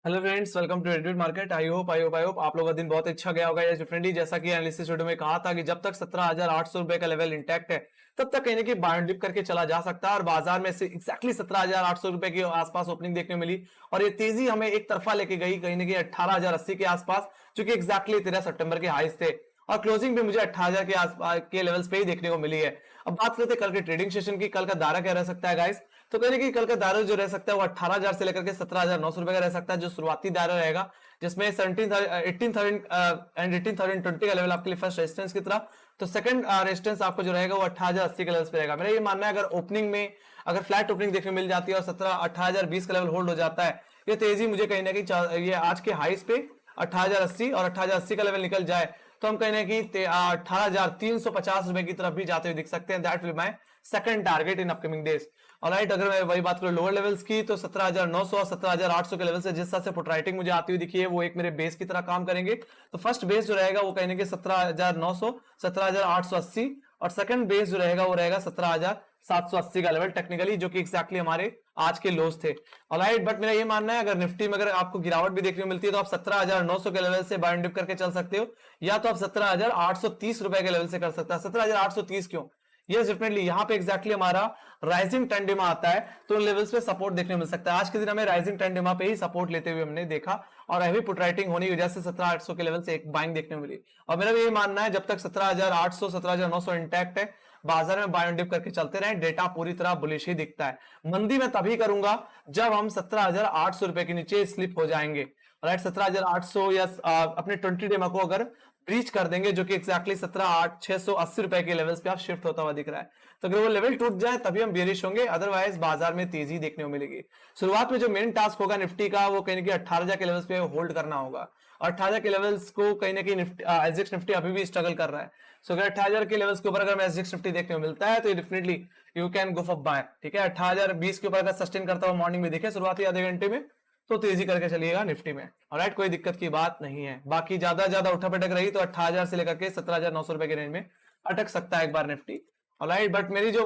Hello friends, welcome to Advit market. I hope आप लोगों का दिन बहुत अच्छा गया होगा। डिफरेंटली जैसा कि एनालिसिस वीडियो में कहा था कि जब तक 17,800 रुपए का लेवल इंटैक्ट है तब तक कहीं ना कहीं बाय डिप करके चला जा सकता है और बाजार में से एक्जैक्टली 17,800 रुपए के आसपास ओपनिंग देखने मिली और ये तेजी हमें एक तरफा लेके गई कहीं ना कहीं 18,080 के आसपास, जो कि एक्जैक्टली 13 सितंबर के हाईज थे और क्लोजिंग भी मुझे 18,000 के आसपास के लेवल्स पे ही देखने को मिली है। अब बात करते हैं कल के ट्रेडिंग सेशन की। कल का दायरा क्या रह सकता है गाइस? तो कहने की कल का दायरा जो रह सकता है वो 18,000 से लेकर के 17,900 रुपए का रह सकता है, जो शुरुआती दायरा रहेगा, जिसमें 18,000 एंड 18,020 का लेवल आपके लिए फर्स्ट रेजिस्टेंस की तरह। तो सेकंड रेजिस्टेंस आपको जो रहेगा वो 18,080 के लेवल पे रहेगा। मेरा ये मानना है अगर ओपनिंग में अगर फ्लैट ओपनिंग देखने मिल जाती है और 18,020 का लेवल होल्ड हो जाता है, ये तेजी मुझे कहीं ना कहीं ये आज के हाईस पे 18,080 और 18,080 का लेवल निकल जाए तो हम कहीं ना कहीं 18,350 रुपए की तरफ भी जाते हुए दिख सकते हैं। That will my second target in upcoming days. Alright, अगर मैं वही बात करूं लोअर लेवल्स की तो 17,900 और 17,800 के लेवल से जिस तरह से पुट मुझे आती हुई दिखी है वो एक मेरे बेस की तरह काम करेंगे। तो फर्स्ट बेस जो रहेगा वो कहने के 17,900 17,880 और सेकंड बेस जो रहेगा वो रहेगा 17,780 का लेवल टेक्निकली, जो कि एक्जैक्टली हमारे आज के लोज थे। ऑलराइट, बट मेरा ये मानना है अगर निफ्टी में अगर आपको गिरावट भी देखने को मिलती है तो आप 17,900 के लेवल से बाय एंड डिप करके चल सकते हो, या तो आप 17,830 रुपए के लेवल से कर सकते हैं। 17,830 क्यों? यस डेफिनेटली यहाँ पे एक्जैक्टली हमारा राइजिंग टेंडिमा आता है तो लेवल्स पे सपोर्ट देखने मिल सकता है। आज के दिन हमें राइजिंग टेंडिमा पे ही सपोर्ट लेते हुए हमने देखा और हैवी पुट राइटिंग होने की वजह से 17,800 के लेवल से एक बाइंग देखने मिली। और मेरा भी ये मानना है जब तक 17,800 17,900 इंटैक्ट है बाजार में बाय एंड डिप करके चलते रहे, डेटा पूरी तरह बुलिश ही दिखता है। मंदी में तभी करूंगा जब हम 17,800 रुपए के नीचे स्लिप हो जाएंगे। राइट, 17,800 या अपने 20 डेमा को अगर ब्रीच कर देंगे, जो कि एक्जैक्टली 17,680 रुपए के लेवल्स पे आप शिफ्ट होता हुआ दिख रहा है, तो अगर वो लेवल टूट जाए तभी हम बेरिश होंगे, अदरवाइज बाजार में तेजी देखने को मिलेगी। शुरुआत में जो मेन टास्क होगा निफ्टी का वो कहीं ना कहीं 18,000 के लेवल्स पे होल्ड करना होगा और 18,000 के लेवल्स को कहीं ना कहीं एसजीएक्स निफ्टी अभी भी स्ट्रगल कर रहा है। सो अगर 18,000 के लेवल्स के ऊपर अगर एसजीएक्स निफ्टी देखने को मिलता है तो definitely you can go for buy. ठीक है, 18,020 के ऊपर अगर सस्टेन करता हुआ मॉर्निंग में देखे शुरुआती आधे घंटे में तो तेजी करके चलिएगा निफ्टी में। ऑलराइट, कोई दिक्कत की बात नहीं है। बाकी ज्यादा उठा पटक रही तो 18,000 से लेकर के 17,900 रुपए के रेंज में अटक सकता है एक बार निफ्टी। ऑलराइट, बट मेरी जो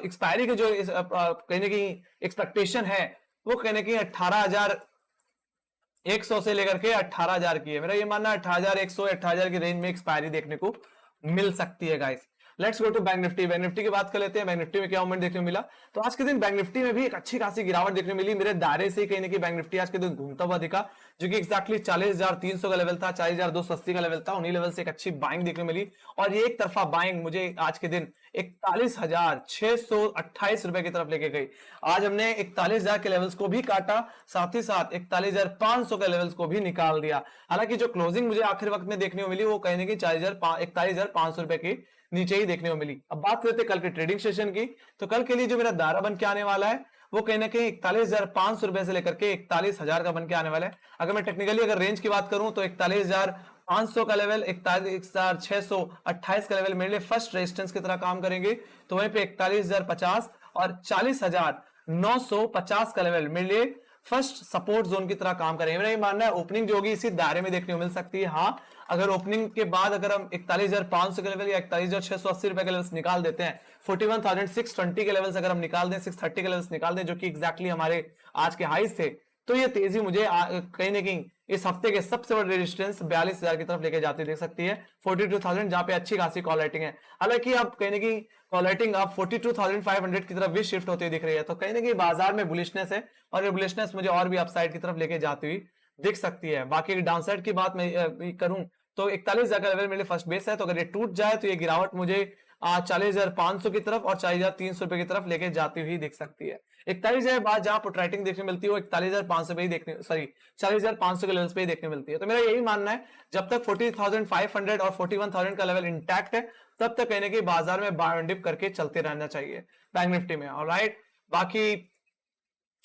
एक्सपायरी के जो कहीं ना कहीं एक्सपेक्टेशन है वो कहीं ना कहीं 18,100 से लेकर के 18,000 की है। मेरा ये मानना है 18,100 18,000 की रेंज में एक्सपायरी देखने को मिल सकती है guys. Let's go to Bank Nifty. Bank Nifty की बात कर लेते हैं। बैंक निफ्टी में क्या मूवमेंट देखने को मिला? तो आज के दिन बैंक निफ्टी में भी एक अच्छी खासी गिरावट देखने मिली। मेरे दायरे से कहीं ना कहीं बैंक निफ्टी आज के दिन घूमता हुआ दिखा, जो कि एक्जैक्टली 40,300 का लेवल था, 40,280 का लेवल था। उन्हीं लेवल से एक अच्छी बाइंग देखने मिली और ये एक तरफा बाइंग मुझे आज के दिन 41,628 रुपए की तरफ लेके गई। आज हमने 41,000 के लेवल्स को भी काटा, साथ ही साथ 41,500 के लेवल्स को भी निकाल दिया। हालांकि जो क्लोजिंग मुझे आखिर वक्त में देखने को मिली वो कहीं ना कहीं 41,500 रुपए के नीचे ही देखने को मिली। अब बात करते हैं कल के ट्रेडिंग सेशन की। तो कल के लिए जो मेरा दायरा बन के आने वाला है वो कहीं ना कहीं 41,500 रुपए से लेकर के 41,000 का बन के आने वाला है। अगर मैं टेक्निकली अगर रेंज की बात करूं तो 41,500 का लेवल 41,628 का लेवल मेरे लिए फर्स्ट रेजिस्टेंस की तरह काम करेंगे। तो वहीं पे 41,050 और 40,950 का लेवल मेरे लिए फर्स्ट सपोर्ट जोन की तरह काम करेंगे। मेरा ये मानना है ओपनिंग जो होगी इसी दायरे में देखने को मिल सकती है। हाँ, अगर ओपनिंग के बाद अगर हम 41,500 के लेवल या 41,680 रुपए के लेवल्स निकाल देते हैं, 41,620 के लेवल्स अगर हम निकाल दें, 630 के लेवल्स निकाल दें, जो कि एग्जैक्टली हमारे आज के हाईज थे, तो ये तेजी मुझे कहीं ना कहीं इस हफ्ते के सबसे बड़े रेजिस्टेंस 42,000 की तरफ लेके जाती देख सकती है। 42,000 जहां पे अच्छी खासी कॉल राइटिंग है। हालांकि आप कहीं ना कहीं कॉल राइटिंग आप 42,500 की तरफ भी शिफ्ट होती दिख रही है, तो कहीं ना कहीं बाजार में बुलिशनेस है और ये बुलिशनेस मुझे और भी अपसाइड की तरफ लेके जाती हुई दिख सकती है। बाकी डाउनसाइड की बात मैं करूं तो 41,000 का लेवल मेरे फर्स्ट बेस है, तो अगर ये टूट जाए तो ये गिरावट मुझे 40,500 की तरफ और 40,300 रुपए की तरफ लेके जाती हुई दिख सकती है। 41,000 बाद जहां पुट राइटिंग देखने मिलती है वो 41,500 पे ही देखने 40,500 के लेवल्स पे ही देखने मिलती है। तो मेरा यही मानना है जब तक 40,500 और 41,000 का लेवल इंटैक्ट है तब तक कहने की बाजार में बाय एंड डिप करके चलते रहना चाहिए बैंक निफ्टी में। ऑलराइट, बाकी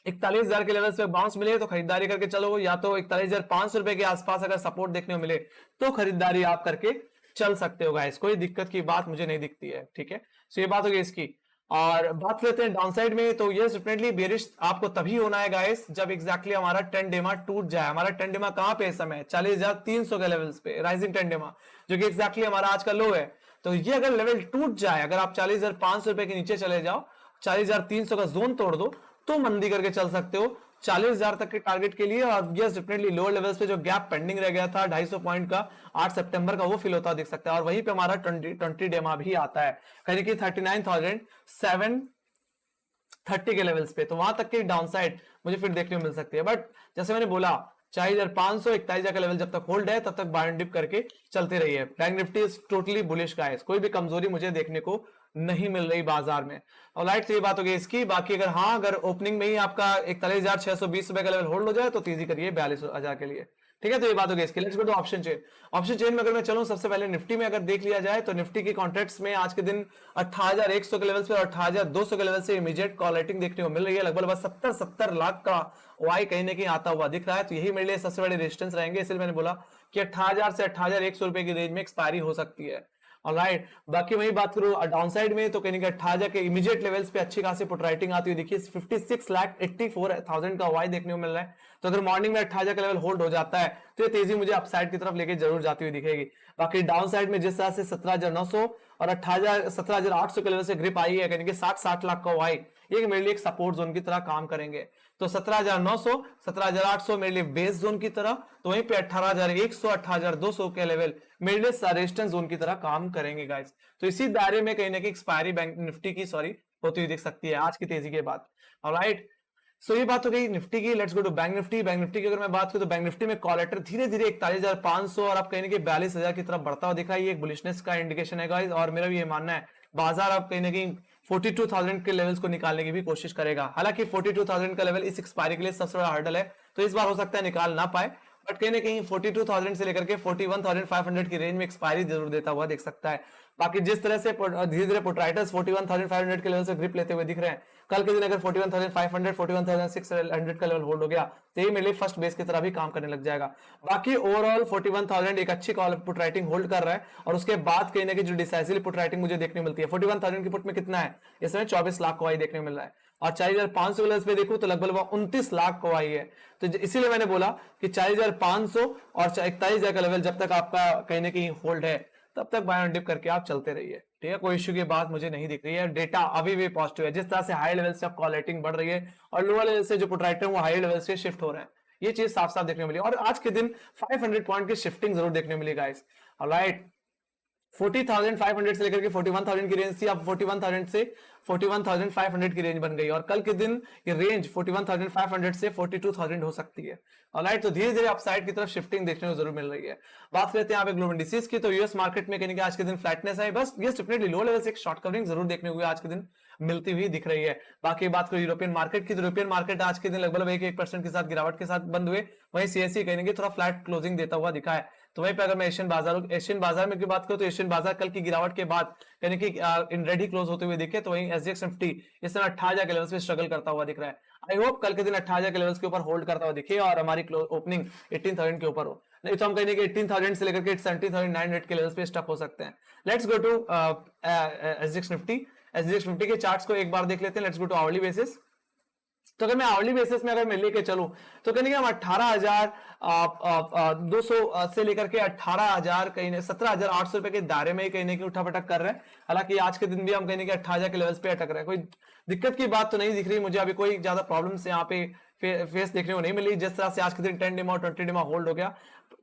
41,000 के लेवल पे बाउंस मिले तो खरीदारी करके चलो, या तो 41,500 रुपए के आसपास अगर सपोर्ट देखने को मिले तो खरीदारी आप करके चल सकते हो गाइस। कोई दिक्कत की बात मुझे नहीं दिखती है। ठीक है, सो ये बात होगी इसकी। और बात करते हैं डाउनसाइड में, तो ये डेफिनेटली बेरिश आपको तभी होना है गाइस जब एग्जैक्टली हमारा 10 डेमा टूट जाए। हमारा 10 डेमा कहां पे इस समय 40,300 के लेवल्स पे, राइजिंग 10 डेमा, जो कि एग्जैक्टली हमारा आज का लो है। तो ये अगर लेवल टूट जाए, अगर आप 40,500 रुपए के नीचे चले जाओ, 40,300 का जोन तोड़ दो तो मंदी करके चल सकते हो। 40,000 तक के टारगेट के लिए। और यस डेफिनेटली लोअर लेवल्स पे जो गैप पेंडिंग रह गया था 250 पॉइंट का 8 सितंबर का, वो फिल होता दिख सकता है। और वहीं पे हमारा 20 डेमा भी आता है कहीं कि 39,730 के लेवल्स पे, तो वहां तक की डाउनसाइड मुझे फिर देखने को मिल सकती है। बट जैसे मैंने बोला 4,500 41,000 का लेवल जब तक होल्ड है तब तक बाय एंड डिप करके चलते रहिए। Bank Nifty is totally bullish guys, कोई भी कमजोरी मुझे देखने को नहीं मिल रही बाजार में। और लाइट ये बात हो गई इसकी। बाकी अगर हाँ अगर ओपनिंग में ही आपका 41,620 रुपए का लेवल होल्ड हो जाए तो तेजी करिए 42,000 के लिए, ठीक है। तो ये बात हो गई इसकी। Let's go to option chain. Option chain में अगर मैं चलूं सबसे पहले निफ्टी में अगर देख लिया जाए तो निफ्टी के कॉन्ट्रैक्ट्स में आज के दिन 18,100 के लेवल पे और 18,200 के लेवल से इमीडिएट कॉल राइटिंग देखने को मिल रही है। लगभग 70 लाख का वाई कहीं ना कहीं आता हुआ दिख रहा है। तो यही मेरे लिए सबसे बड़े रेजिस्टेंस रहेंगे, इसलिए मैंने बोला कि 18,000 से 18,100 रुपए की रेंज में एक्सपायरी हो सकती है। ऑलराइट, बाकी वही बात करूं डाउनसाइड में तो कहीं 18,000 के इमीडिएट लेवल्स पे अच्छी खासी पुट राइटिंग आती हुई देखिए 56,84,000 का वाई देखने को मिल रहा है। तो अगर मॉर्निंग में 18,000 का लेवल होल्ड हो जाता है तो ये तेजी मुझे अपसाइड की तरफ लेके जरूर जाती हुई दिखेगी। बाकी डाउन साइड में जिस तरह से 17,900 और 17,800 के लेवल से ग्रिप आई है, यानी कि 60 लाख का वाई, ये मेरे लिए एक सपोर्ट जोन की तरह काम करेंगे। तो 17,900 17,800 मेरे लिए बेस जोन की तरह, तो वहीं पे 18,100 18,200 के लेवल मेरे लिए रेजिस्टेंस जोन की तरह काम करेंगे गाइस। तो इसी दायरे में कहीं ना कहीं एक्सपायरी बैंक निफ्टी की होती हुई दिख सकती है आज की तेजी के बाद। ऑलराइट, सो ये बात हो गई निफ्टी की। Let's go to Bank Nifty. Bank Nifty की अगर मैं बात करूं तो बैंक निफ्टी में कॉल लेटर धीरे धीरे 41,500 और आप कहीं ना कहीं 42,000 की तरफ बढ़ता हुआ दिख रहा है। ये एक बुलिशनेस का इंडिकेशन है गाइस, और मेरा भी ये मानना है बाजार अब कहीं ना कहीं 42,000 के लेवल्स को निकालने की भी कोशिश करेगा। हालांकि 42,000 का लेवल इस एक्सपायरी के लिए सबसे बड़ा हर्डल है, तो इस बार हो सकता है निकाल ना पाए, बट कहीं ना कहीं 42,000 से लेकर के 41,500 की रेंज में एक्सपायरी जरूर देता हुआ दिख सकता है। बाकी जिस तरह से धीरे धीरे पोट्राइटर्स 41,500 के लेवल से ग्रिप लेते हुए दिख रहे हैं, कल के दिन अगर 41,500 41,600 का लेवल होल्ड हो गया तो ये मेरे लिए फर्स्ट बेस की तरह भी काम करने लग जाएगा। बाकी ओवरऑल 41,000 एक अच्छी कॉल पुट राइटिंग होल्ड कर रहा है, और उसके बाद कहीं ना कहीं जो डिसाइसिव पुट राइटिंग मुझे देखने मिलती है 41,000 की पुट में कितना है, इसमें 24 लाख को आई देखने मिल रहा है। और 4,500 के लेवल पे देखूं तो लगभग 29 लाख को आई है। तो इसीलिए मैंने बोला कि 4,500 और 41,000 का लेवल जब तक आपका कहीं ना कहीं होल्ड है तब तक बाय एंड डिप करके आप चलते रहिए, ठीक है। कोई इश्यू की बात मुझे नहीं दिख रही है। डेटा अभी भी पॉजिटिव है, जिस तरह से हाई लेवल से आप कॉल रेटिंग बढ़ रही है और लोअर लेवल से जो पुट राइटर वो हाई लेवल से शिफ्ट हो रहे हैं, ये चीज साफ साफ देखने को मिली। और आज के दिन 500 पॉइंट की शिफ्टिंग जरूर देखने को मिली गाइस। ऑलराइट, 40,500 से लेकर के 41,000 की रेंज थी, अब 41,000 से 41,500 की रेंज बन गई, और कल के दिन ये रेंज 41,500 से 42,000 हो सकती है। ऑलराइट, तो धीरे धीरे अपसाइड की तरफ शिफ्टिंग देखने को जरूर मिल रही है। बात करते हैं यहाँ पे ग्लोबल इंडिसेस की, तो यूएस मार्केट में कहीं आज के दिन फ्लैटनेस है, बस ये डेफिनेटली लो लेवल से एक शॉर्ट कवरिंग जरूर देखने को आज के दिन मिलती हुई दिख रही है। बाकी बात करो यूरोपियन मार्केट की, तो यूरोपियन मार्केट आज के दिन लगभग 1% के साथ गिरावट के साथ बंद हुए, वहीं सीएससी कहीं थोड़ा फ्लैट क्लोजिंग देता हुआ दिखा है। तो वहीं पे अगर मैं एशियन बाजार में की बात करूं तो एशियन बाजार कल की गिरावट के बाद यानी कि इन रेडी क्लोज होते हुए दिखे, तो वहीं एसजीएक्स निफ्टी इस समय 18,000 के लेवल्स पे स्ट्रगल करता हुआ दिख रहा है। आई होप कल के दिन 18,000 के लेवल्स के ऊपर होल्ड करता हुआ दिखे और हमारी ओपनिंग 18,000 के ऊपर हो, नहीं तो हम कहेंगे 18,000 से लेकर के 17,900 के लेवल्स पे स्टक हो सकते हैं। Let's go to SGX Nifty के चार्ट्स को एक बार देख लेते हैं। Let's go to hourly basis. तो अगर मैं आवरली बेसिस में अगर मैं लेके चलूं तो कहीं हम 18,200 से लेकर के 18,000 कहीं 17,800 रुपए के दायरे में ही कहीं ना कहीं उठापटक कर रहे हैं। हालांकि आज के दिन भी हम कहीं 18,000 के लेवल्स पे अटक रहे हैं। कोई दिक्कत की बात तो नहीं दिख रही मुझे, अभी कोई ज्यादा प्रॉब्लम्स यहाँ पे फेस देखने को नहीं मिली। जिस तरह से आज के दिन 10 डिमा और 20 डिमा होल्ड हो गया,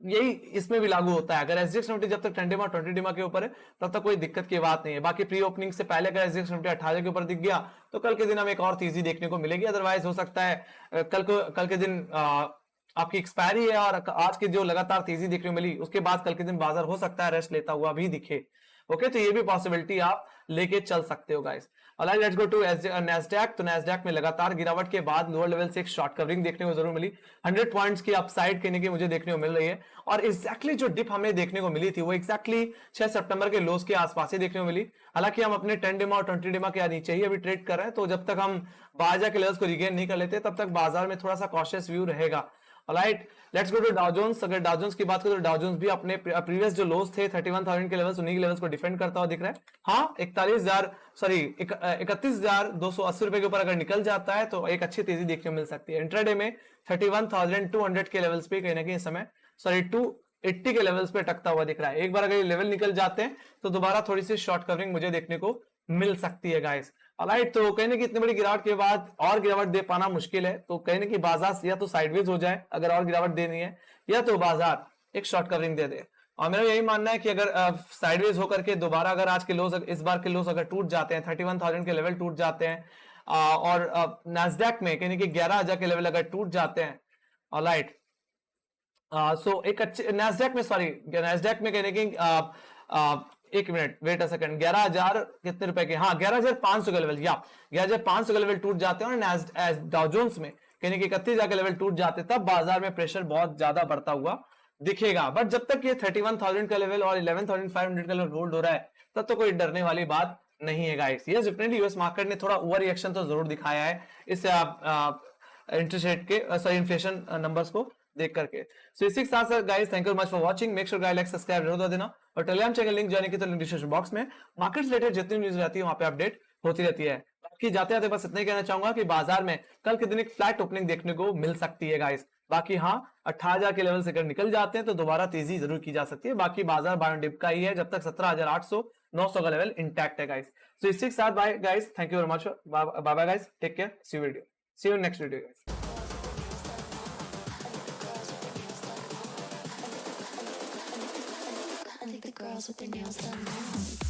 यही इसमें भी लागू होता है। अगर एसजीएक्स निफ्टी जब तक 10 डिमा 20 डिमा के ऊपर है तब तक कोई दिक्कत की बात नहीं है। बाकी प्री ओपनिंग से पहले अगर एसजीएक्स निफ्टी 18,000 के ऊपर दिख गया तो कल के दिन हमें एक और तेजी देखने को मिलेगी। अदरवाइज हो सकता है कल के दिन आपकी एक्सपायरी है और आज की जो लगातार तेजी देखने को मिली उसके बाद कल के दिन बाजार हो सकता है रेस्ट लेता हुआ भी दिखे। ओके, तो ये भी पॉसिबिलिटी आप लेके चल सकते हो guys. Alright, let's go to Nasdaq. तो नैस्डैक में लगातार गिरावट के बाद लोअर लेवल से एक शॉर्ट कवरिंग देखने को जरूर मिली। 100 पॉइंट्स की अपसाइड कहने की मुझे देखने को मिल रही है, और एग्जैक्टली जो डिप हमें देखने को मिली थी वो एग्जैक्टली 6 सितंबर के लोस के आसपास ही देखने को मिली। हालांकि हम अपने 10 डिमा और 20 डिमा के नीचे ही अभी ट्रेड कर रहे हैं, तो जब तक हम बाजार के लेवल्स को रिगेन नहीं कर लेते तब तक बाजार में थोड़ा सा कॉशियस व्यू रहेगा। Alright, let's go to Dow Jones. अगर डाउ जोन्स की बात करें तो डाउ जोन्स भी अपने प्रीवियस जो लोस थे 31,000 के लेवल्स, उन्हीं के लेवल्स को डिफेंड करता हुआ दिख रहा है। हाँ, 31,280 रुपए के ऊपर अगर निकल जाता है तो एक अच्छी तेजी देखने को मिल सकती है। इंट्राडे में 31,200 के लेवल्स पे कहीं ना कहीं समय 280 के लेवल्स पे टकता हुआ दिख रहा है। एक बार अगर ये लेवल निकल जाते हैं तो दोबारा थोड़ी सी शॉर्ट कवरिंग मुझे देखने को मिल सकती है गाइस। ऑलराइट, तो कहीं ना कि इतनी बड़ी गिरावट के बाद और गिरावट दे पाना मुश्किल है, तो कहीं ना कि बाजार या तो साइडवेज हो जाए अगर और गिरावट देनी है, या तो बाजार एक शॉर्ट कवरिंग दे दे। और मेरा यही मानना है कि अगर साइडवेज होकर के दोबारा अगर आज के लोज, इस बार के लोज अगर टूट जाते हैं, 31,000 के लेवल टूट जाते हैं, और नैस्डैक में कहीं कि 11,000 के लेवल अगर टूट जाते हैं, ऑलराइट, सो एक अच्छे नैस्डैक में, सॉरी नैस्डैक में कहने की एक मिनट वेट अ सेकंड, 11,000 कितने रुपए के, हाँ 11,500 के लेवल, या 11,500 के लेवल टूट जाते हैं, और डाउ जोन्स में कहने की 31,000 के लेवल टूट जाते, तब बाजार में प्रेशर बहुत ज्यादा बढ़ता हुआ दिखेगा। बट जब तक ये 31,000 का लेवल और 11,500 का लेवल होल्ड हो रहा है, तब तो कोई डरने वाली बात नहीं है guys. Yes definitely US market ने थोड़ा ओवर रिएक्शन तो जरूर दिखाया है इससे आप इंटरेस्ट रेट के, सॉरी इन्फ्लेशन नंबर्स को देख करके। सो इसी के साथ साथ guys thank you much for watching, make sure guys like subscribe जरूर कर देना, और टेलीग्राम चैनल लिंक जाने की तो लिंक डिस्क्रिप्शन बॉक्स में, मार्केट रिलेटेड जितनी न्यूज रहती है वहां पे अपडेट होती रहती है। बाकी जाते जाते बस इतना ही कहना चाहूंगा कि बाजार में कल के दिन एक फ्लैट ओपनिंग देखने को मिल सकती है गाइस। बाकी हाँ 18,000 के लेवल से अगर निकल जाते हैं तो दोबारा तेजी जरूर की जा सकती है। बाकी बाजार बाय डिप का ही है जब तक 17,800 900 का लेवल इंटैक्ट है गाइस। सो इसी के साथ bye guys, thank you very much, bye bye guys, take care, see you next video guys. I think the girls with their nails done now.